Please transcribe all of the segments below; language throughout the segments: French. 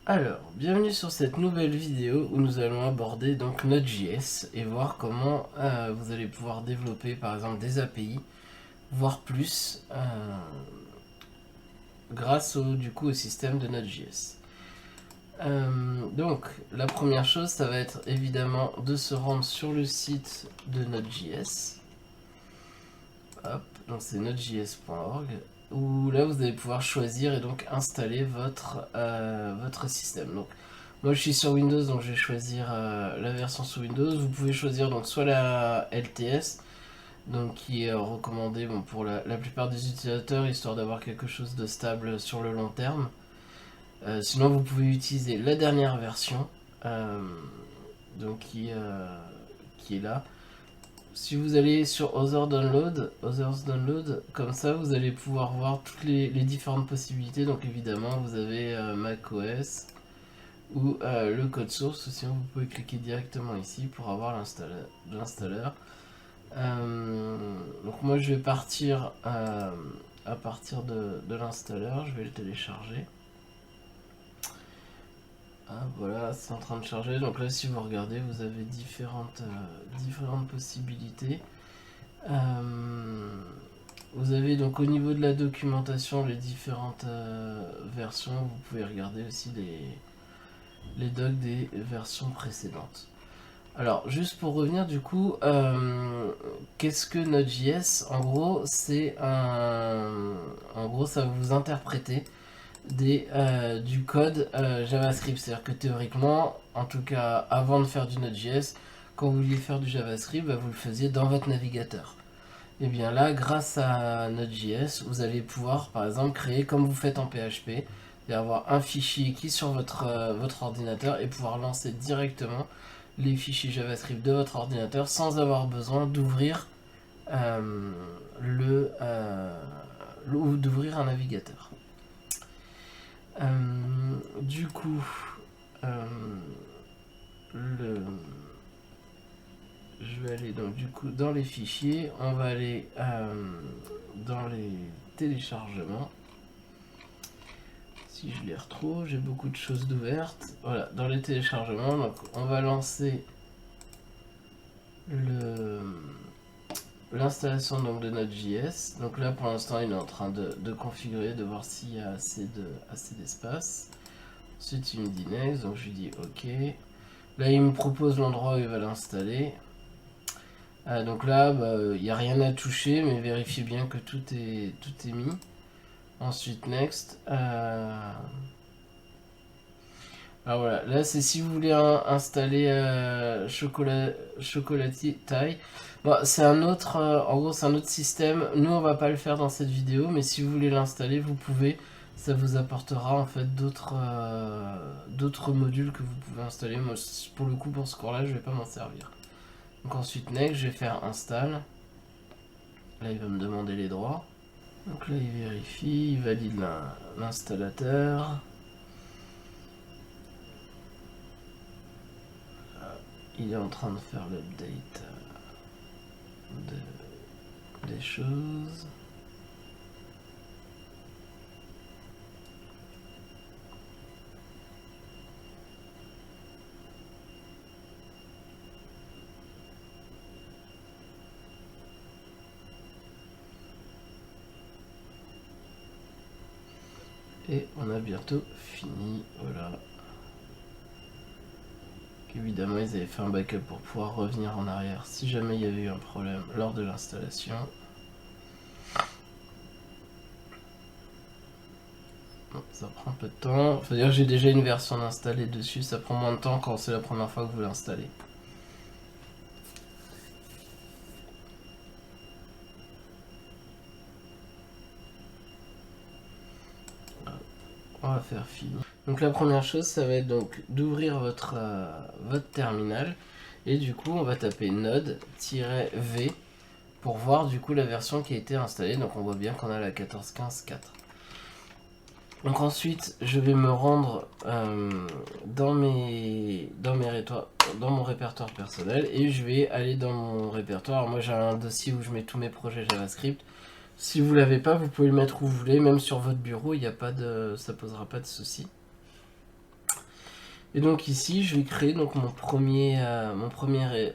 Alors, bienvenue sur cette nouvelle vidéo où nous allons aborder donc Node.js et voir comment vous allez pouvoir développer par exemple des API, voire plus, grâce au système de Node.js. Donc, la première chose, ça va être évidemment de se rendre sur le site de Node.js. Hop, donc c'est nodejs.org où là vous allez pouvoir choisir et donc installer votre système. Donc moi je suis sur Windows, donc je vais choisir la version sous Windows. Vous pouvez choisir donc soit la LTS, donc qui est recommandée pour la plupart des utilisateurs, histoire d'avoir quelque chose de stable sur le long terme. Sinon vous pouvez utiliser la dernière version, donc qui est là. Si vous allez sur Others Download, comme ça vous allez pouvoir voir toutes les différentes possibilités. Donc évidemment vous avez macOS ou le code source, sinon vous pouvez cliquer directement ici pour avoir l'installeur. Donc moi je vais partir à partir de l'installeur, je vais le télécharger. Ah, voilà, c'est en train de charger. Donc là si vous regardez vous avez différentes possibilités. Vous avez donc au niveau de la documentation les différentes versions. Vous pouvez regarder aussi les docs des versions précédentes. Alors juste pour revenir du coup, qu'est-ce que Node.js? En gros ça va vous interpréter du code JavaScript. C'est-à-dire que théoriquement, en tout cas avant de faire du Node.js, quand vous vouliez faire du JavaScript, vous le faisiez dans votre navigateur. Et bien là, grâce à Node.js, vous allez pouvoir par exemple créer comme vous faites en PHP, et avoir un fichier qui est sur votre ordinateur et pouvoir lancer directement les fichiers JavaScript de votre ordinateur sans avoir besoin d'ouvrir d'ouvrir un navigateur. Du coup, je vais aller donc du coup dans les fichiers, on va aller dans les téléchargements. Si je les retrouve, j'ai beaucoup de choses d'ouvertes. Voilà, dans les téléchargements, donc on va lancer l'installation de Node.js. Donc là pour l'instant il est en train de configurer, de voir s'il y a assez d'espace. Ensuite il me dit next, donc je lui dis ok. Là il me propose l'endroit où il va l'installer. Donc là il n'y a rien à toucher, mais vérifiez bien que tout est mis. Ensuite next. Alors voilà, là c'est si vous voulez installer Chocolatier Taille. Bon, c'est un autre, en gros c'est un autre système. Nous on va pas le faire dans cette vidéo, mais si vous voulez l'installer, vous pouvez. Ça vous apportera en fait d'autres modules que vous pouvez installer. Moi pour le coup pour ce cours-là, je vais pas m'en servir. Donc ensuite next, je vais faire install. Là il va me demander les droits. Donc là il vérifie, il valide l'installateur. Il est en train de faire l'update des choses. Et on a bientôt fini, voilà. Évidemment, ils avaient fait un backup pour pouvoir revenir en arrière si jamais il y avait eu un problème lors de l'installation. Ça prend un peu de temps. Faut dire que j'ai déjà une version installée dessus, ça prend moins de temps quand c'est la première fois que vous l'installez. On va faire fini. Donc la première chose, ça va être donc d'ouvrir votre terminal. Et du coup, on va taper node-v pour voir du coup la version qui a été installée. Donc on voit bien qu'on a la 14.15.4. Donc ensuite, je vais me rendre dans mon répertoire personnel et je vais aller dans mon répertoire. Alors moi j'ai un dossier où je mets tous mes projets JavaScript. Si vous l'avez pas, vous pouvez le mettre où vous voulez, même sur votre bureau, ça posera pas de souci. Et donc ici, je vais créer donc mon premier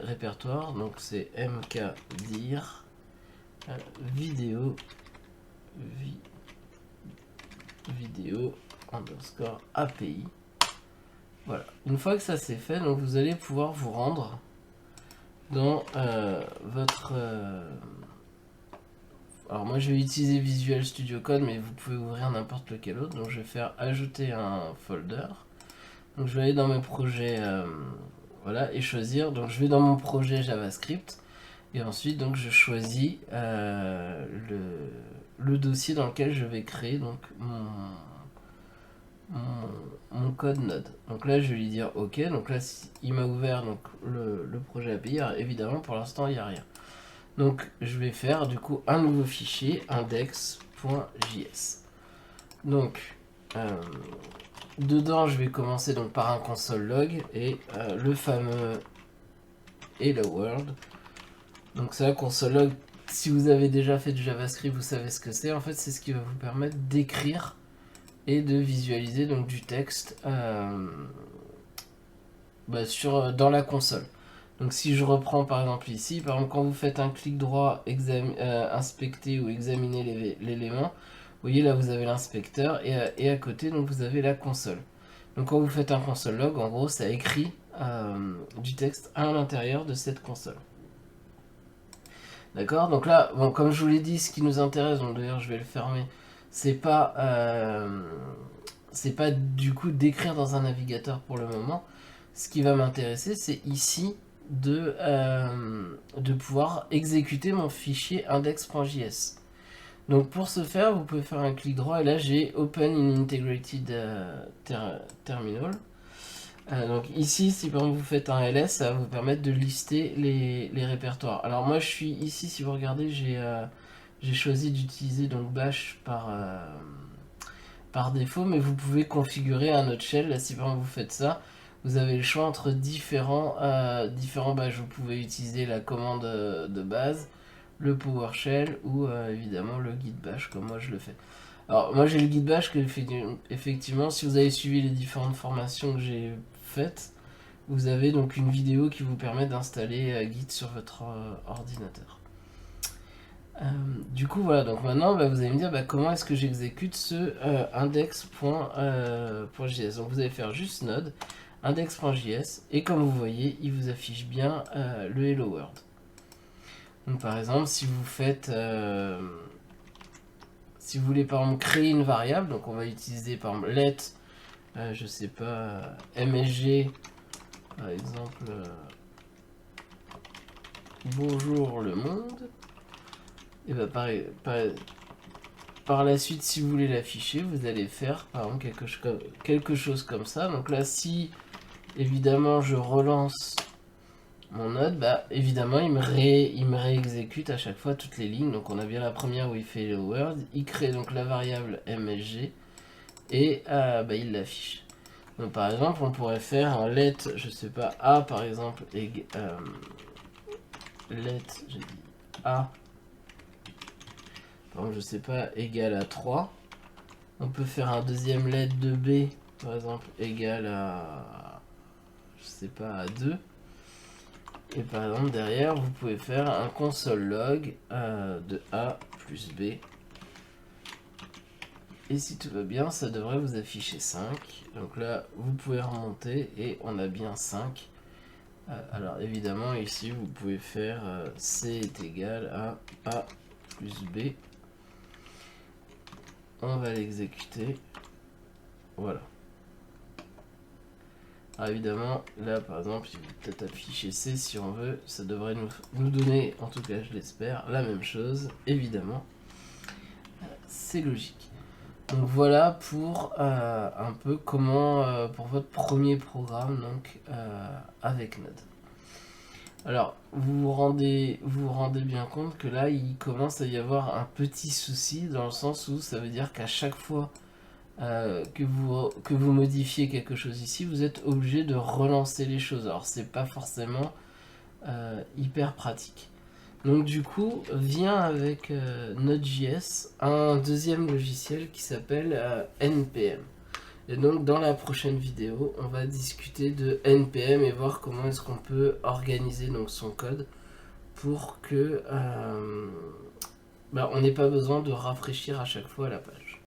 répertoire. Donc c'est mkdir vidéo vidéo underscore API. Voilà. Une fois que ça c'est fait, donc vous allez pouvoir vous rendre dans votre... alors moi je vais utiliser Visual Studio Code, mais vous pouvez ouvrir n'importe lequel autre. Donc je vais faire ajouter un folder. Donc je vais aller dans mes projets, voilà, et choisir. Donc je vais dans mon projet JavaScript. Et ensuite donc je choisis le dossier dans lequel je vais créer donc mon code Node. Donc là je vais lui dire ok. Donc là il m'a ouvert donc le projet API. Alors, évidemment pour l'instant il n'y a rien. Donc je vais faire du coup un nouveau fichier index.js. Donc dedans je vais commencer donc par un console log et le fameux hello world. Donc ça, console log, si vous avez déjà fait du JavaScript, vous savez ce que c'est. En fait, c'est ce qui va vous permettre d'écrire et de visualiser donc du texte dans la console. Donc si je reprends par exemple ici, par exemple quand vous faites un clic droit, inspecter ou examiner l'élément, vous voyez là vous avez l'inspecteur et à côté donc vous avez la console. Donc quand vous faites un console log, en gros ça écrit du texte à l'intérieur de cette console. D'accord. Donc là, bon, comme je vous l'ai dit, ce qui nous intéresse, donc d'ailleurs je vais le fermer, c'est pas du coup d'écrire dans un navigateur pour le moment. Ce qui va m'intéresser, c'est ici de pouvoir exécuter mon fichier index.js. Donc pour ce faire, vous pouvez faire un clic droit et là j'ai Open in Integrated Terminal. Donc ici, si par exemple vous faites un ls, ça va vous permettre de lister les répertoires. Alors moi je suis ici, si vous regardez, j'ai choisi d'utiliser donc bash par défaut, mais vous pouvez configurer un autre shell. Là, si par exemple vous faites ça, vous avez le choix entre différents bash. Vous pouvez utiliser la commande de base, le PowerShell ou évidemment le git bash comme moi je le fais. Alors moi j'ai le git bash que effectivement si vous avez suivi les différentes formations que j'ai faites, vous avez donc une vidéo qui vous permet d'installer Git sur votre ordinateur. Du coup voilà, donc maintenant vous allez me dire comment est-ce que j'exécute ce index.js. Donc vous allez faire juste node index.js et comme vous voyez il vous affiche bien le hello world. Donc par exemple si vous faites si vous voulez par exemple créer une variable, donc on va utiliser par exemple let je sais pas msg par exemple bonjour le monde, et par la suite si vous voulez l'afficher vous allez faire par exemple quelque chose comme ça. Donc là si évidemment je relance mon node, évidemment il me réexécute à chaque fois toutes les lignes. Donc on a bien la première où il fait hello world, il crée donc la variable msg et il l'affiche. Donc par exemple on pourrait faire un let, je sais pas, a par exemple, let, j'ai dit a, par exemple je sais pas, égal à 3. On peut faire un deuxième let de b par exemple égal à, je sais pas, à 2. Et par exemple derrière vous pouvez faire un console log de a plus b. Et si tout va bien, ça devrait vous afficher 5. Donc là, vous pouvez remonter et on a bien 5. Alors évidemment, ici, vous pouvez faire C est égal à A plus B. On va l'exécuter. Voilà. Alors évidemment, là par exemple, il va peut-être afficher C si on veut. Ça devrait nous donner, en tout cas je l'espère, la même chose. Évidemment, c'est logique. Donc voilà pour un peu comment, pour votre premier programme donc avec Node. Alors vous vous rendez bien compte que là il commence à y avoir un petit souci dans le sens où ça veut dire qu'à chaque fois que vous modifiez quelque chose ici, vous êtes obligé de relancer les choses. Alors c'est pas forcément hyper pratique. Donc du coup, vient avec Node.js un deuxième logiciel qui s'appelle NPM. Et donc dans la prochaine vidéo, on va discuter de NPM et voir comment est-ce qu'on peut organiser donc son code pour que on n'ait pas besoin de rafraîchir à chaque fois la page.